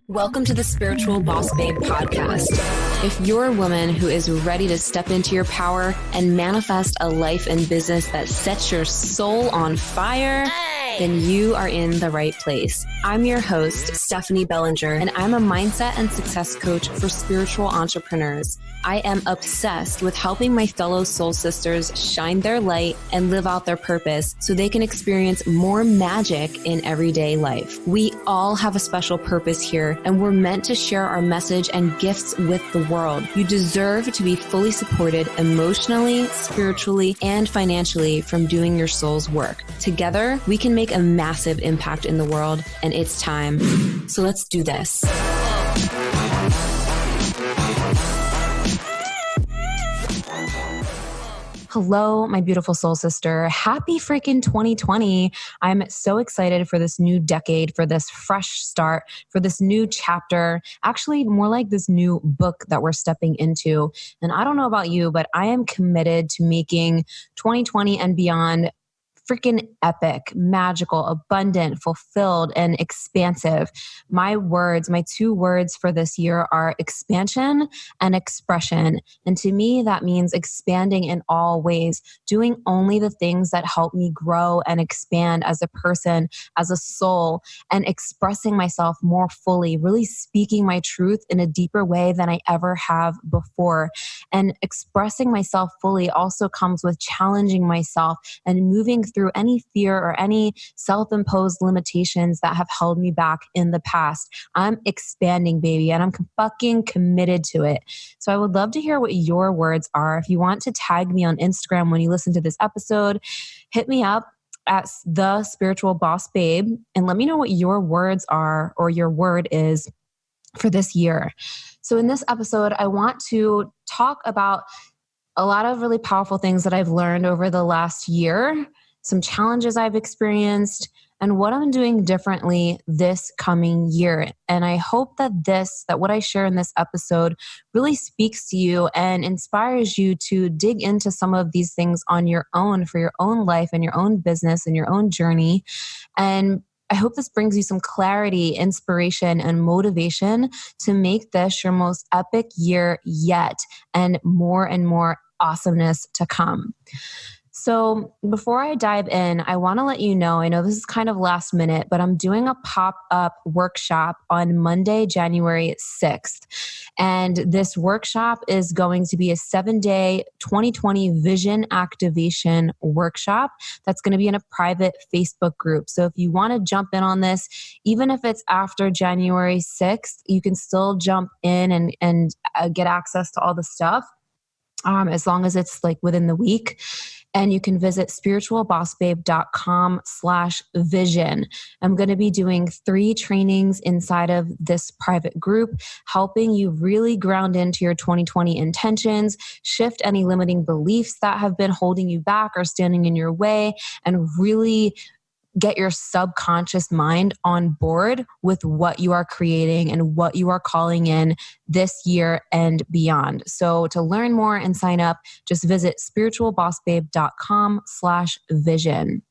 Welcome to the Spiritual Boss Babe podcast. If you're a woman who is ready to step into your power and manifest a life and business that sets your soul on fire, then you are in the right place. I'm your host, Stephanie Bellinger, and I'm a mindset and success coach for spiritual entrepreneurs. I am obsessed with helping my fellow soul sisters shine their light and live out their purpose so they can experience more magic in everyday life. We all have a special purpose here, and we're meant to share our message and gifts with the world. You deserve to be fully supported emotionally, spiritually, and financially from doing your soul's work. Together, we can make a massive impact in the world, and it's time. So let's do this. Hello, my beautiful soul sister. Happy freaking 2020. I'm so excited for this new decade, for this fresh start, for this new chapter, actually more like this new book that we're stepping into. And I don't know about you, but I am committed to making 2020 and beyond freaking epic, magical, abundant, fulfilled, and expansive. My two words for this year are expansion and expression. And to me, that means expanding in all ways, doing only the things that help me grow and expand as a person, as a soul, and expressing myself more fully, really speaking my truth in a deeper way than I ever have before. And expressing myself fully also comes with challenging myself and moving through any fear or any self-imposed limitations that have held me back in the past. I'm expanding, baby, and I'm fucking committed to it. So I would love to hear what your words are. If you want to tag me on Instagram when you listen to this episode, hit me up at The Spiritual Boss Babe and let me know what your words are or your word is for this year. So in this episode, I want to talk about a lot of really powerful things that I've learned over the last year, some challenges I've experienced, and what I'm doing differently this coming year. And I hope that what I share in this episode really speaks to you and inspires you to dig into some of these things on your own for your own life and your own business and your own journey. And I hope this brings you some clarity, inspiration, and motivation to make this your most epic year yet and more awesomeness to come. So before I dive in, I want to let you know, I know this is kind of last minute, but I'm doing a pop-up workshop on Monday, January 6th. And this workshop is going to be a 7-day 2020 vision activation workshop that's going to be in a private Facebook group. So if you want to jump in on this, even if it's after January 6th, you can still jump in and get access to all the stuff. As long as it's like within the week. And you can visit spiritualbossbabe.com/vision. I'm going to be doing 3 trainings inside of this private group, helping you really ground into your 2020 intentions, shift any limiting beliefs that have been holding you back or standing in your way, and really get your subconscious mind on board with what you are creating and what you are calling in this year and beyond. So to learn more and sign up, just visit spiritualbossbabe.com/vision.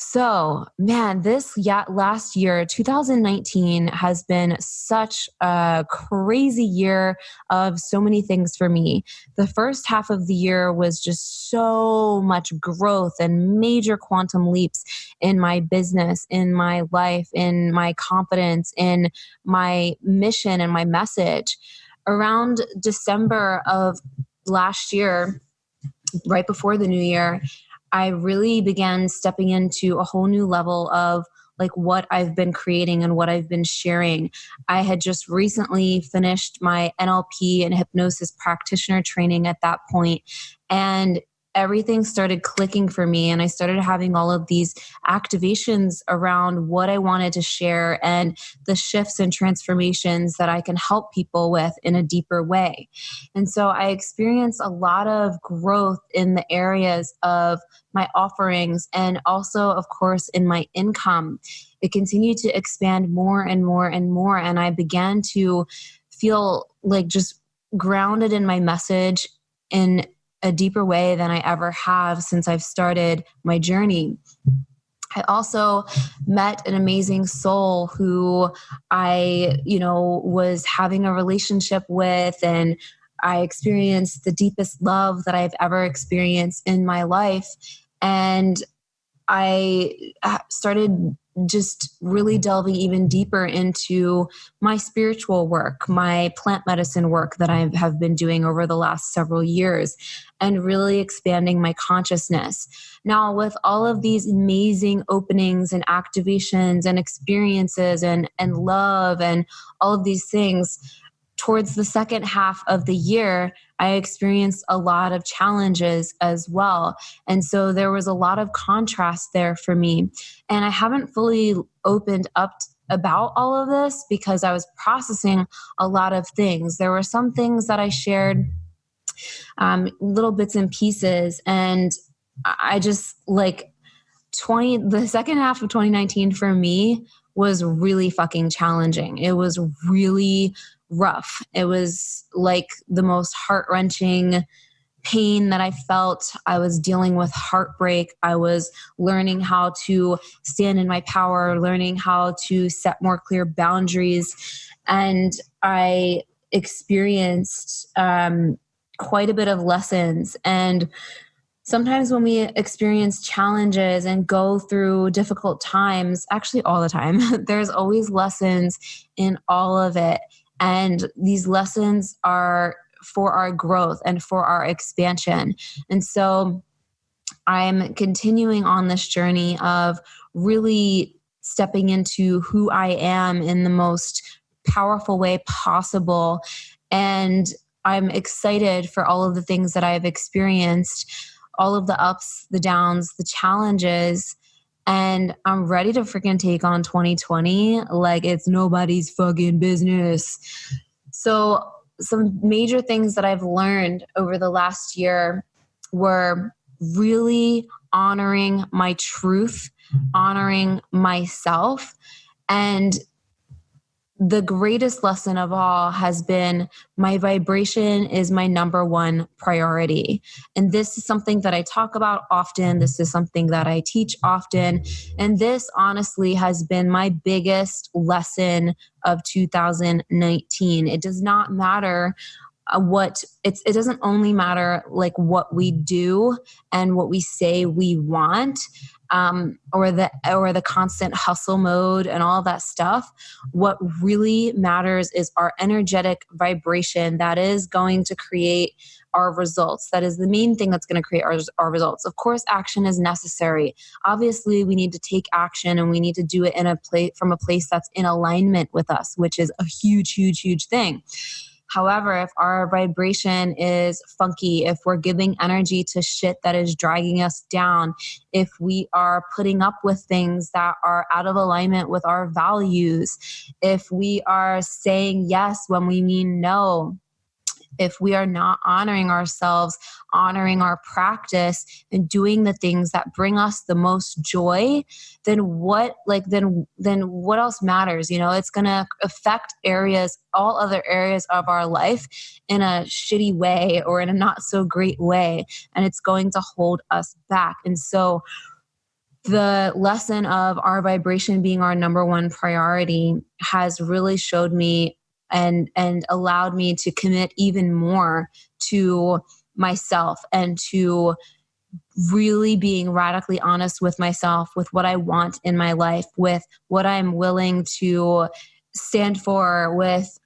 So, man, this last year, 2019, has been such a crazy year of so many things for me. The first half of the year was just so much growth and major quantum leaps in my business, in my life, in my confidence, in my mission and my message. Around December of last year, right before the new year, I really began stepping into a whole new level of like what I've been creating and what I've been sharing. I had just recently finished my NLP and hypnosis practitioner training at that point, and everything started clicking for me, and I started having all of these activations around what I wanted to share and the shifts and transformations that I can help people with in a deeper way. And so I experienced a lot of growth in the areas of my offerings and also, of course, in my income. It continued to expand more and more and more, and I began to feel like just grounded in my message in a deeper way than I ever have since I've started my journey. I also met an amazing soul who was having a relationship with, and I experienced the deepest love that I've ever experienced in my life. And I started just really delving even deeper into my spiritual work, my plant medicine work that I have been doing over the last several years, and really expanding my consciousness. Now, with all of these amazing openings and activations and experiences and love and all of these things, towards the second half of the year, I experienced a lot of challenges as well. And so there was a lot of contrast there for me. And I haven't fully opened up about all of this because I was processing a lot of things. There were some things that I shared, little bits and pieces. And I just the second half of 2019 for me was really fucking challenging. It was really rough. It was like the most heart-wrenching pain that I felt. I was dealing with heartbreak. I was learning how to stand in my power, learning how to set more clear boundaries. And I experienced quite a bit of lessons. And sometimes when we experience challenges and go through difficult times, actually all the time, there's always lessons in all of it. And these lessons are for our growth and for our expansion. And so I'm continuing on this journey of really stepping into who I am in the most powerful way possible. And I'm excited for all of the things that I've experienced, all of the ups, the downs, the challenges. And I'm ready to freaking take on 2020 like it's nobody's fucking business. So some major things that I've learned over the last year were really honoring my truth, honoring myself. And the greatest lesson of all has been my vibration is my number one priority. And this is something that I talk about often. This is something that I teach often. And this honestly has been my biggest lesson of 2019. It does not matter it doesn't only matter like what we do and what we say we want, or the constant hustle mode and all that stuff. What really matters is our energetic vibration that is going to create our results. That is the main thing that's going to create our results. Of course, action is necessary. Obviously, we need to take action and we need to do it from a place that's in alignment with us, which is a huge, huge, huge thing. However, if our vibration is funky, if we're giving energy to shit that is dragging us down, if we are putting up with things that are out of alignment with our values, if we are saying yes when we mean no, if we are not honoring ourselves, honoring our practice, and doing the things that bring us the most joy, then what else matters? You know, it's going to affect all other areas of our life in a shitty way or in a not so great way. And it's going to hold us back. And so the lesson of our vibration being our number one priority has really showed me and allowed me to commit even more to myself and to really being radically honest with myself, with what I want in my life, with what I'm willing to stand for, with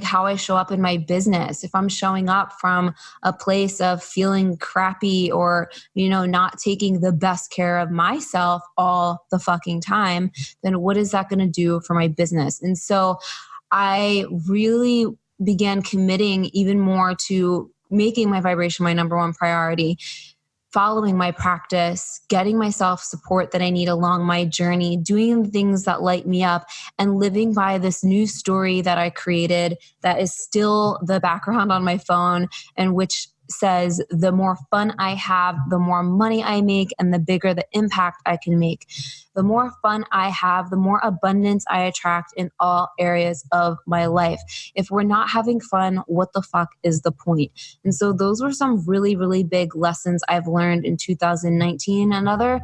how I show up in my business. If I'm showing up from a place of feeling crappy or, not taking the best care of myself all the fucking time, then what is that going to do for my business? And so I really began committing even more to making my vibration my number one priority, following my practice, getting myself support that I need along my journey, doing the things that light me up, and living by this new story that I created that is still the background on my phone, and which says the more fun I have, the more money I make, and the bigger the impact I can make. The more fun I have, the more abundance I attract in all areas of my life. If we're not having fun, what the fuck is the point? And so those were some really, really big lessons I've learned in 2019. Another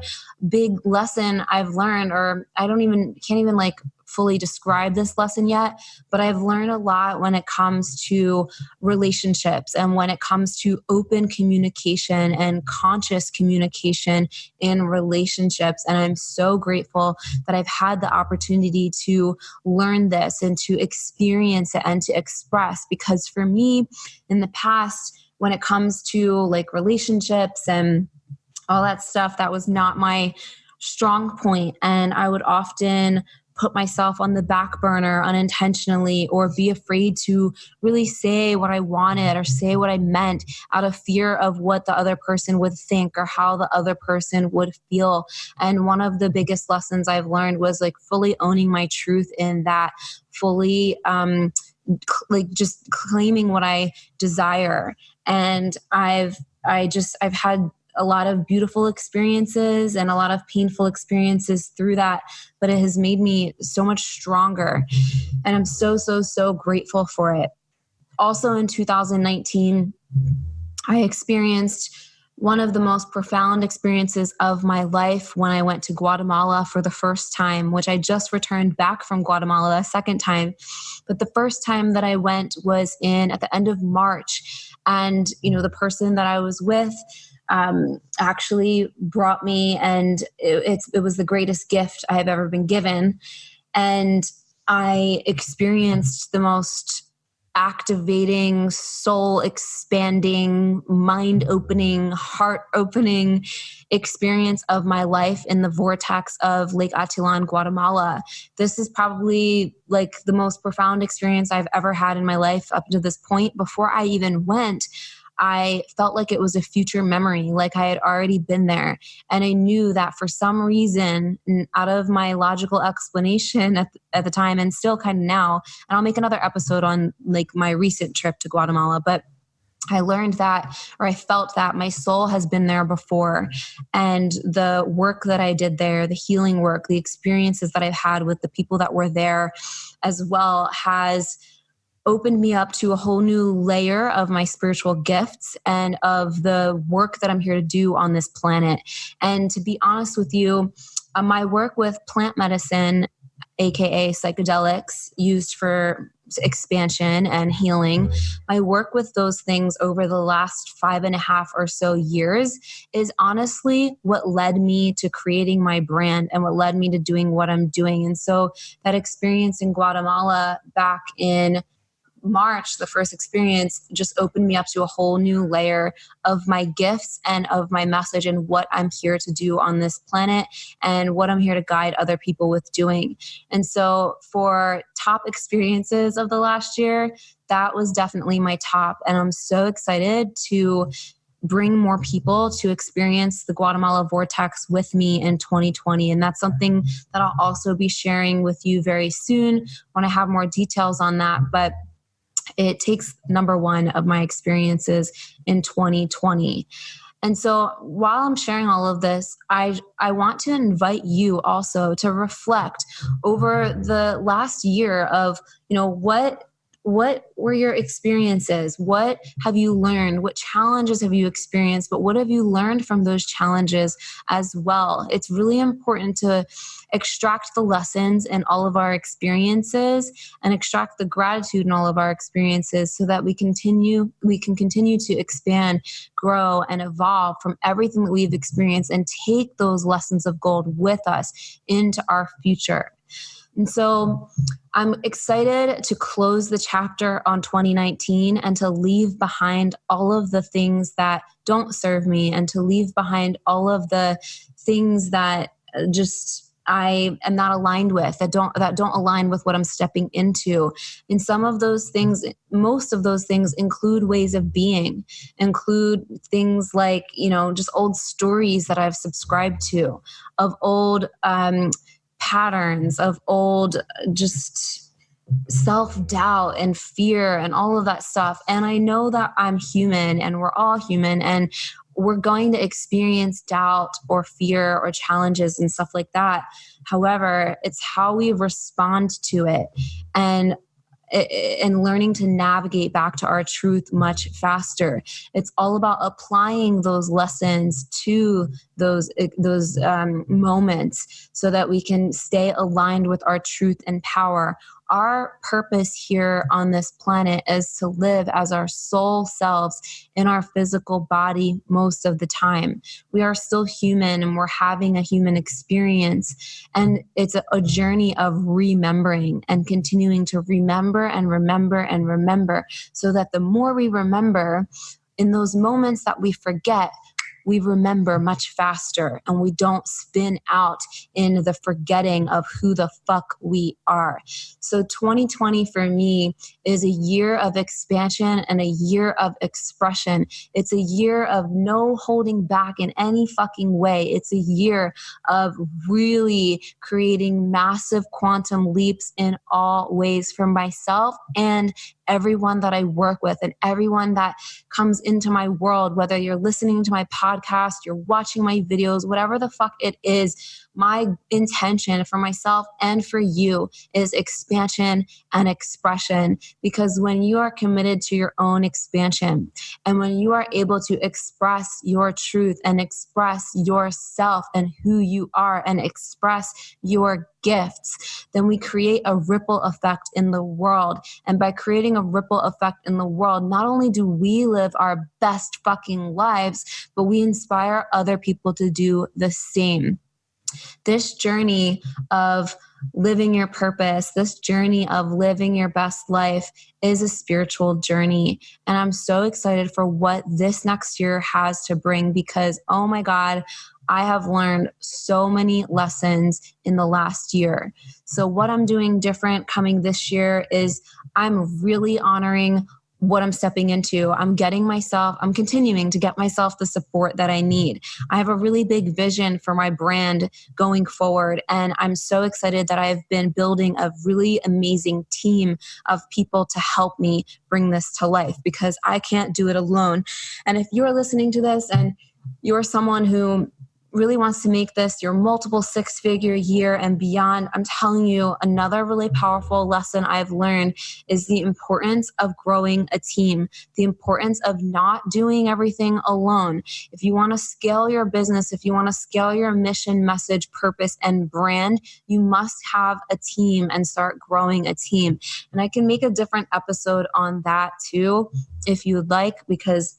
big lesson I've learned, or can't even like fully describe this lesson yet, but I've learned a lot when it comes to relationships and when it comes to open communication and conscious communication in relationships. And I'm so grateful that I've had the opportunity to learn this and to experience it and to express, because for me in the past, when it comes to like relationships and all that stuff, that was not my strong point. And I would often put myself on the back burner unintentionally, or be afraid to really say what I wanted or say what I meant out of fear of what the other person would think or how the other person would feel. And one of the biggest lessons I've learned was like fully owning my truth in that, fully like just claiming what I desire. And I've had a lot of beautiful experiences and a lot of painful experiences through that, but it has made me so much stronger. And I'm so, so, so grateful for it. Also in 2019, I experienced one of the most profound experiences of my life when I went to Guatemala for the first time, which I just returned back from Guatemala a second time. But the first time that I went was at the end of March. And, the person that I was with actually brought me, and it was the greatest gift I have ever been given. And I experienced the most activating, soul expanding, mind opening, heart opening experience of my life in the vortex of Lake Atitlán, Guatemala. This is probably like the most profound experience I've ever had in my life up to this point. Before I even went, I felt like it was a future memory, like I had already been there. And I knew that for some reason, out of my logical explanation at the time, and still kind of now, and I'll make another episode on like my recent trip to Guatemala, but I learned that, or I felt that my soul has been there before. And the work that I did there, the healing work, the experiences that I've had with the people that were there as well, has opened me up to a whole new layer of my spiritual gifts and of the work that I'm here to do on this planet. And to be honest with you, my work with plant medicine, aka psychedelics used for expansion and healing, my work with those things over the last 5.5 or so years is honestly what led me to creating my brand and what led me to doing what I'm doing. And so that experience in Guatemala back in March, the first experience, just opened me up to a whole new layer of my gifts and of my message and what I'm here to do on this planet and what I'm here to guide other people with doing. And so for top experiences of the last year, that was definitely my top. And I'm so excited to bring more people to experience the Guatemala Vortex with me in 2020. And that's something that I'll also be sharing with you very soon when I have more details on that. But it takes number one of my experiences in 2020. And so while I'm sharing all of this, I want to invite you also to reflect over the last year of, what were your experiences? What have you learned? What challenges have you experienced? But what have you learned from those challenges as well? It's really important to extract the lessons in all of our experiences and extract the gratitude in all of our experiences so that we can continue to expand, grow, and evolve from everything that we've experienced and take those lessons of gold with us into our future. And so I'm excited to close the chapter on 2019 and to leave behind all of the things that don't serve me and to leave behind all of the things that just I am not aligned with, that don't align with what I'm stepping into. And some of those things, most of those things include ways of being, include things like, just old stories that I've subscribed to, of old patterns, of old just self-doubt and fear and all of that stuff. And I know that I'm human and we're all human and we're going to experience doubt or fear or challenges and stuff like that. However, it's how we respond to it and learning to navigate back to our truth much faster. It's all about applying those lessons to those moments so that we can stay aligned with our truth and power. Our purpose here on this planet is to live as our soul selves in our physical body most of the time. We are still human and we're having a human experience. And it's a journey of remembering and continuing to remember and remember and remember, so that the more we remember, in those moments that we forget, we remember much faster and we don't spin out in the forgetting of who the fuck we are. So 2020 for me is a year of expansion and a year of expression. It's a year of no holding back in any fucking way. It's a year of really creating massive quantum leaps in all ways for myself and everyone that I work with and everyone that comes into my world, whether you're listening to my podcast, you're watching my videos, whatever the fuck it is. My intention for myself and for you is expansion and expression, because when you are committed to your own expansion and when you are able to express your truth and express yourself and who you are and express your gifts, then we create a ripple effect in the world. And by creating a ripple effect in the world, not only do we live our best fucking lives, but we inspire other people to do the same. This journey of living your purpose, this journey of living your best life is a spiritual journey. And I'm so excited for what this next year has to bring, because, oh my God, I have learned so many lessons in the last year. So what I'm doing different coming this year is I'm really honoring what I'm stepping into. I'm continuing to get myself the support that I need. I have a really big vision for my brand going forward. And I'm so excited that I've been building a really amazing team of people to help me bring this to life, because I can't do it alone. And if you're listening to this and you're someone who really wants to make this your multiple six-figure year and beyond, I'm telling you, another really powerful lesson I've learned is the importance of growing a team, the importance of not doing everything alone. If you want to scale your business, if you want to scale your mission, message, purpose, and brand, you must have a team and start growing a team. And I can make a different episode on that too, if you'd like, because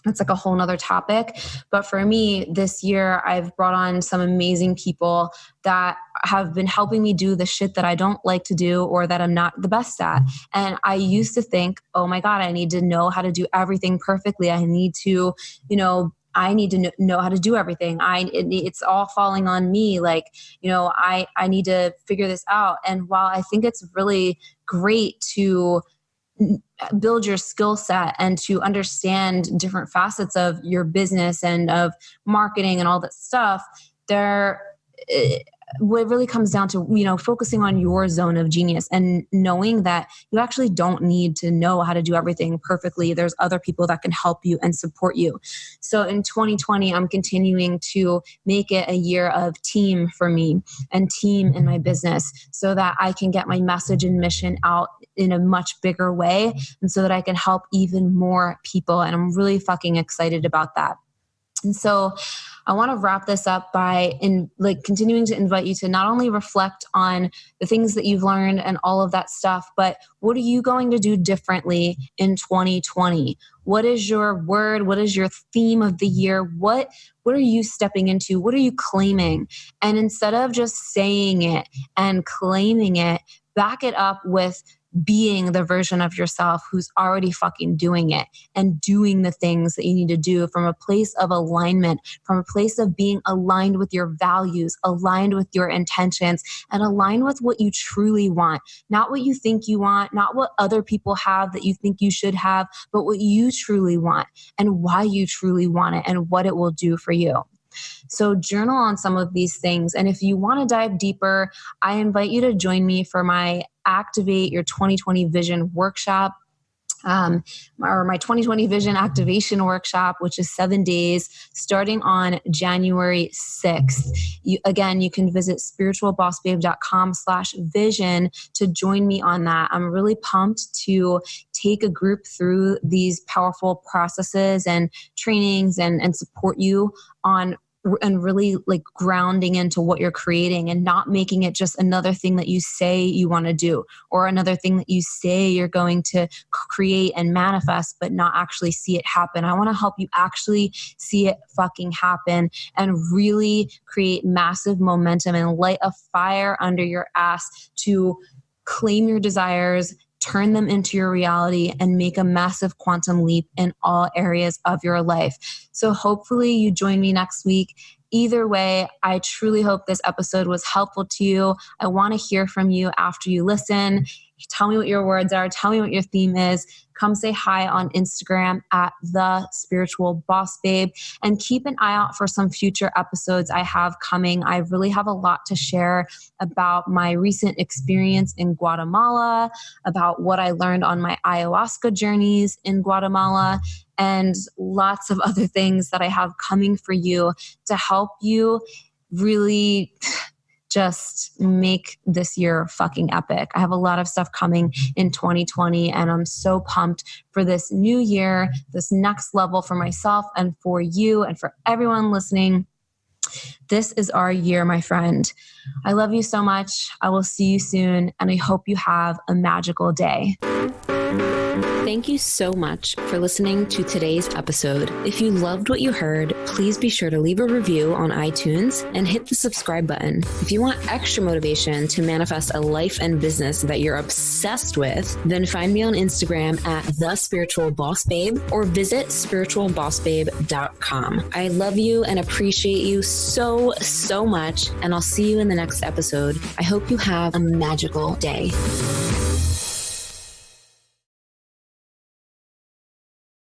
it's like a whole nother topic. But for me, this year, I've brought on some amazing people that have been helping me do the shit that I don't like to do or that I'm not the best at. And I used to think, oh my God, I need to know how to do everything perfectly. I need to, I need to know how to do everything. It's all falling on me. Like, I need to figure this out. And while I think it's really great to build your skill set and to understand different facets of your business and of marketing and all that stuff, what it really comes down to, focusing on your zone of genius and knowing that you actually don't need to know how to do everything perfectly. There's other people that can help you and support you. So in 2020, I'm continuing to make it a year of team for me and team in my business, so that I can get my message and mission out in a much bigger way, and so that I can help even more people. And I'm really fucking excited about that. And so I want to wrap this up by continuing to invite you to not only reflect on the things that you've learned and all of that stuff, but what are you going to do differently in 2020? What is your word? What is your theme of the year? What are you stepping into? What are you claiming? And instead of just saying it and claiming it, back it up with being the version of yourself who's already fucking doing it and doing the things that you need to do from a place of alignment, from a place of being aligned with your values, aligned with your intentions, and aligned with what you truly want. Not what you think you want, not what other people have that you think you should have, but what you truly want and why you truly want it and what it will do for you. So journal on some of these things. And if you want to dive deeper, I invite you to join me for my Activate Your 2020 Vision workshop. Or my 2020 Vision Activation Workshop, which is 7 days starting on January 6th. You can visit spiritualbossbabe.com/vision to join me on that. I'm really pumped to take a group through these powerful processes and trainings and support you on and really like grounding into what you're creating and not making it just another thing that you say you want to do or another thing that you say you're going to create and manifest, but not actually see it happen. I want to help you actually see it fucking happen and really create massive momentum and light a fire under your ass to claim your desires, turn them into your reality, and make a massive quantum leap in all areas of your life. So hopefully you join me next week. Either way, I truly hope this episode was helpful to you. I want to hear from you after you listen. Tell me what your words are. Tell me what your theme is. Come say hi on Instagram at The Spiritual Boss Babe, and keep an eye out for some future episodes I have coming. I really have a lot to share about my recent experience in Guatemala, about what I learned on my ayahuasca journeys in Guatemala, and lots of other things that I have coming for you to help you really just make this year fucking epic. I have a lot of stuff coming in 2020, and I'm so pumped for this new year, this next level for myself and for you and for everyone listening. This is our year, my friend. I love you so much. I will see you soon, and I hope you have a magical day. Thank you so much for listening to today's episode. If you loved what you heard, please be sure to leave a review on iTunes and hit the subscribe button. If you want extra motivation to manifest a life and business that you're obsessed with, then find me on Instagram at The Spiritual Boss Babe or visit spiritualbossbabe.com. I love you and appreciate you so, so much, and I'll see you in the next episode. I hope you have a magical day.